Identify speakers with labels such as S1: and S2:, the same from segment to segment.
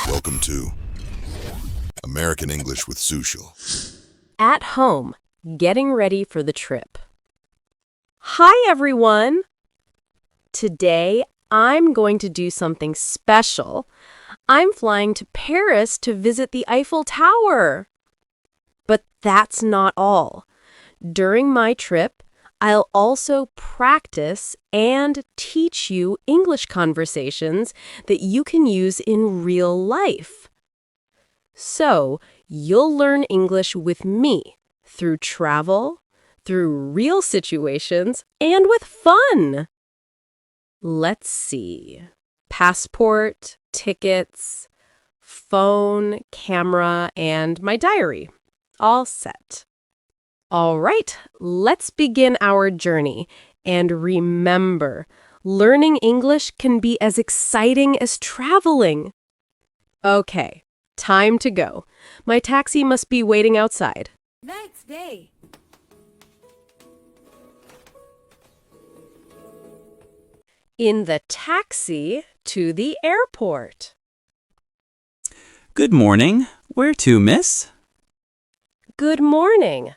S1: Welcome to American English with Sushil.
S2: At home, getting ready for the trip. Hi, everyone! Today, I'm going to do something special. I'm flying to Paris to visit the Eiffel Tower. But that's not all. During my trip, I'll also practice and teach you English conversations that you can use in real life. So, you'll learn English with me through travel, through real situations, and with fun. Let's see. Passport, tickets, phone, camera, and my diary. All set. All right, let's begin our journey. And remember, learning English can be as exciting as traveling. Okay, time to go. My taxi must be waiting outside.
S3: Next day.
S2: In the taxi to the airport.
S4: Good morning. Where to, miss?
S2: Good morning.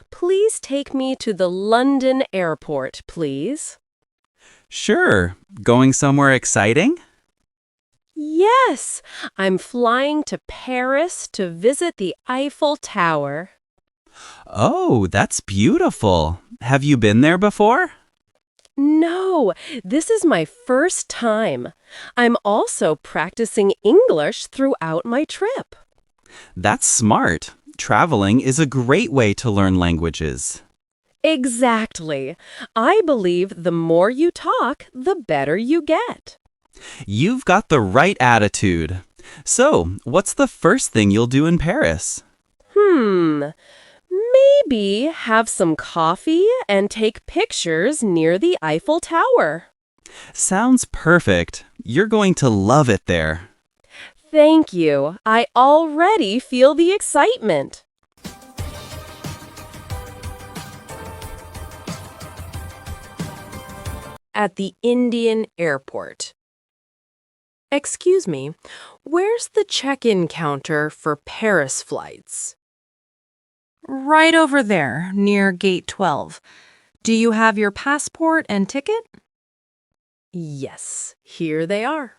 S2: Please take me to the London airport, please.
S4: Sure. Going somewhere exciting?
S2: Yes, I'm flying to Paris to visit the Eiffel Tower.
S4: Oh, that's beautiful. Have you been there before?
S2: No, this is my first time. I'm also practicing English throughout my trip.
S4: That's smart. Traveling is a great way to learn languages.
S2: Exactly. I believe the more you talk, the better you get.
S4: You've got the right attitude. So, what's the first thing you'll do in Paris?
S2: Maybe have some coffee and take pictures near the Eiffel Tower.
S4: Sounds perfect. You're going to love it there.
S2: Thank you. I already feel the excitement. At the Indian airport. Excuse me, where's the check-in counter for Paris flights?
S3: Right over there, near gate 12. Do you have your passport and ticket?
S2: Yes, here they are.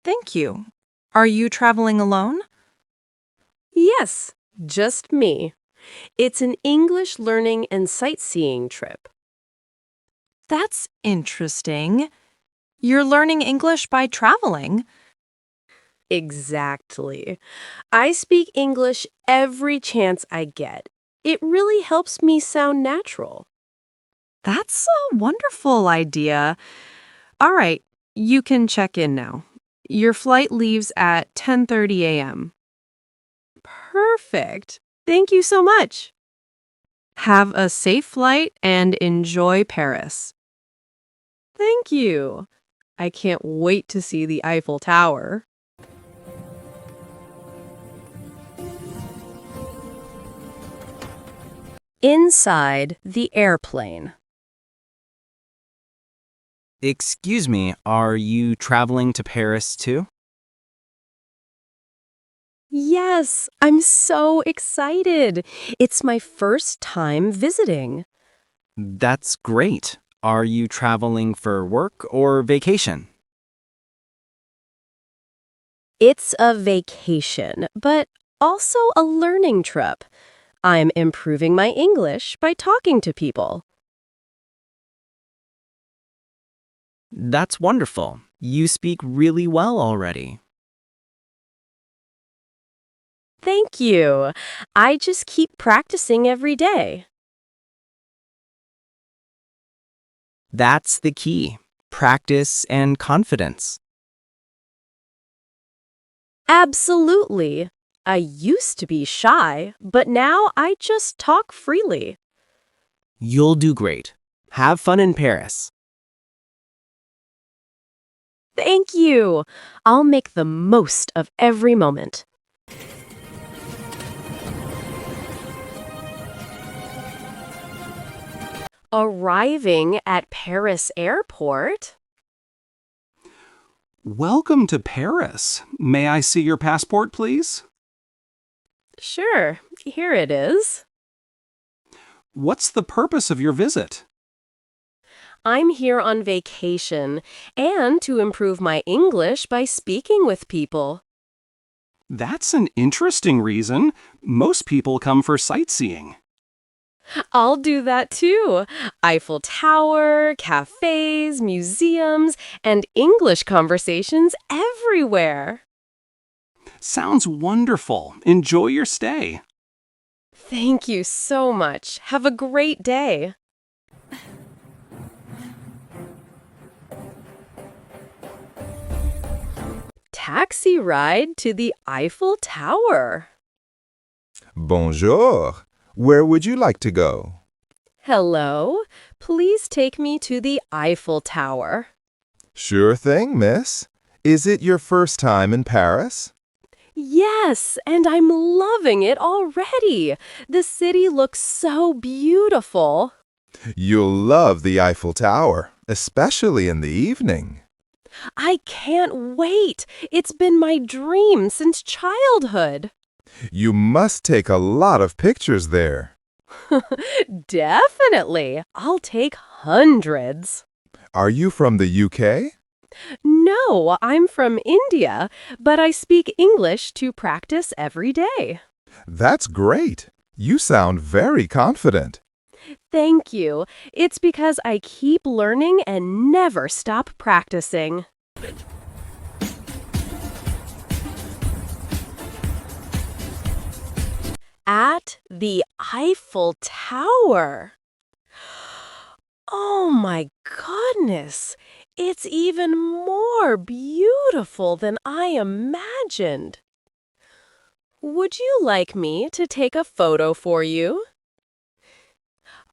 S3: Thank you. Are you traveling alone?
S2: Yes, just me. It's an English learning and sightseeing trip.
S3: That's interesting. You're learning English by traveling.
S2: Exactly. I speak English every chance I get. It really helps me sound natural.
S3: That's a wonderful idea. All right, you can check in now. Your flight leaves at 10:30 a.m.
S2: Perfect. Thank you so much.
S3: Have a safe flight and enjoy Paris.
S2: Thank you. I can't wait to see the Eiffel Tower. Inside the airplane.
S4: Excuse me, are you traveling to Paris too?
S2: Yes, I'm so excited. It's my first time visiting.
S4: That's great. Are you traveling for work or vacation?
S2: It's a vacation, but also a learning trip. I'm improving my English by talking to people.
S4: That's wonderful. You speak really well already.
S2: Thank you. I just keep practicing every day.
S4: That's the key. Practice and confidence.
S2: Absolutely. I used to be shy, but now I just talk freely.
S4: You'll do great. Have fun in Paris.
S2: Thank you. I'll make the most of every moment. Arriving at Paris airport.
S5: Welcome to Paris. May I see your passport, please?
S2: Sure, here it is.
S5: What's the purpose of your visit?
S2: I'm here on vacation and to improve my English by speaking with people.
S5: That's an interesting reason. Most people come for sightseeing.
S2: I'll do that too. Eiffel Tower, cafes, museums, and English conversations everywhere.
S5: Sounds wonderful. Enjoy your stay.
S2: Thank you so much. Have a great day. Taxi ride to the Eiffel Tower.
S6: Bonjour. Where would you like to go?
S2: Hello, please take me to the Eiffel Tower.
S6: Sure thing, miss. Is it your first time in Paris?
S2: Yes, and I'm loving it already. The city looks so beautiful.
S6: You'll love the Eiffel Tower, especially in the evening.
S2: I can't wait. It's been my dream since childhood.
S6: You must take a lot of pictures there.
S2: Definitely. I'll take hundreds.
S6: Are you from the UK?
S2: No, I'm from India, but I speak English to practice every day.
S6: That's great. You sound very confident.
S2: Thank you. It's because I keep learning and never stop practicing. At the Eiffel Tower. Oh my goodness! It's even more beautiful than I imagined. Would you like me to take a photo for you?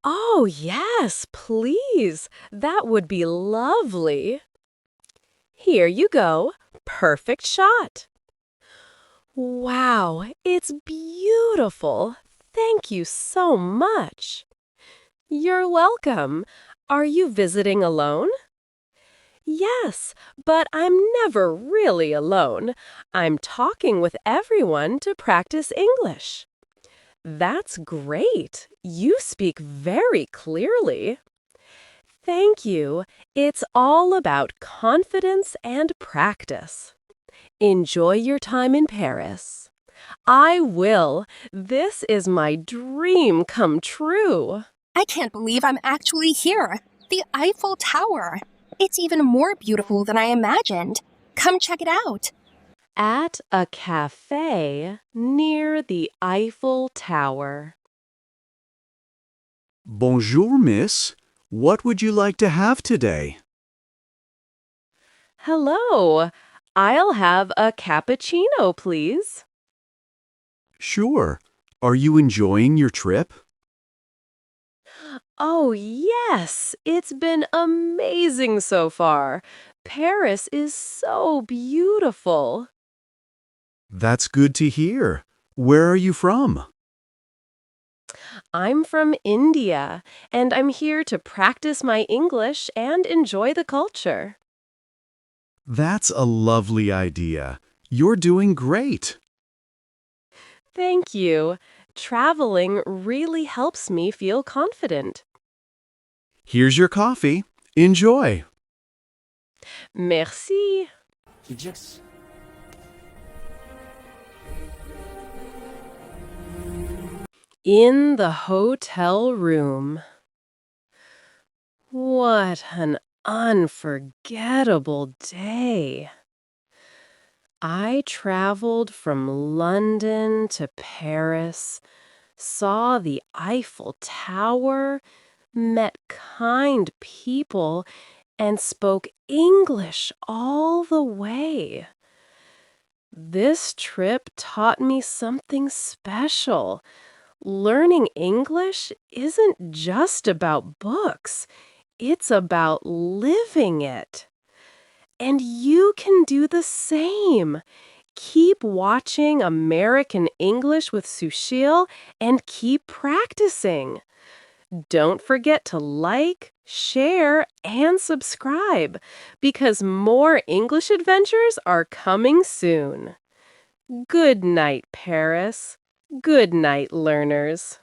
S2: Oh, yes, please. That would be lovely. Here you go. Perfect shot. Wow, it's beautiful. Thank you so much. You're welcome. Are you visiting alone? Yes, but I'm never really alone. I'm talking with everyone to practice English. That's great. You speak very clearly. Thank you. It's all about confidence and practice. Enjoy your time in Paris. I will. This is my dream come true.
S7: I can't believe I'm actually here. The Eiffel Tower. It's even more beautiful than I imagined. Come check it out.
S2: At a cafe near the Eiffel Tower.
S8: Bonjour, miss. What would you like to have today?
S2: Hello. I'll have a cappuccino, please.
S8: Sure. Are you enjoying your trip?
S2: Oh, yes. It's been amazing so far. Paris is so beautiful.
S8: That's good to hear. Where are you from?
S2: I'm from India, and I'm here to practice my English and enjoy the culture.
S8: That's a lovely idea. You're doing great.
S2: Thank you. Traveling really helps me feel confident.
S8: Here's your coffee. Enjoy.
S2: Merci. In the hotel room. What an unforgettable day. I traveled from London to Paris, saw the Eiffel Tower, met kind people, and spoke English all the way. This trip taught me something special. Learning English isn't just about books. It's about living it. And you can do the same. Keep watching American English with Sushil and keep practicing. Don't forget to like, share, and subscribe because more English adventures are coming soon. Good night, Paris. Good night, learners.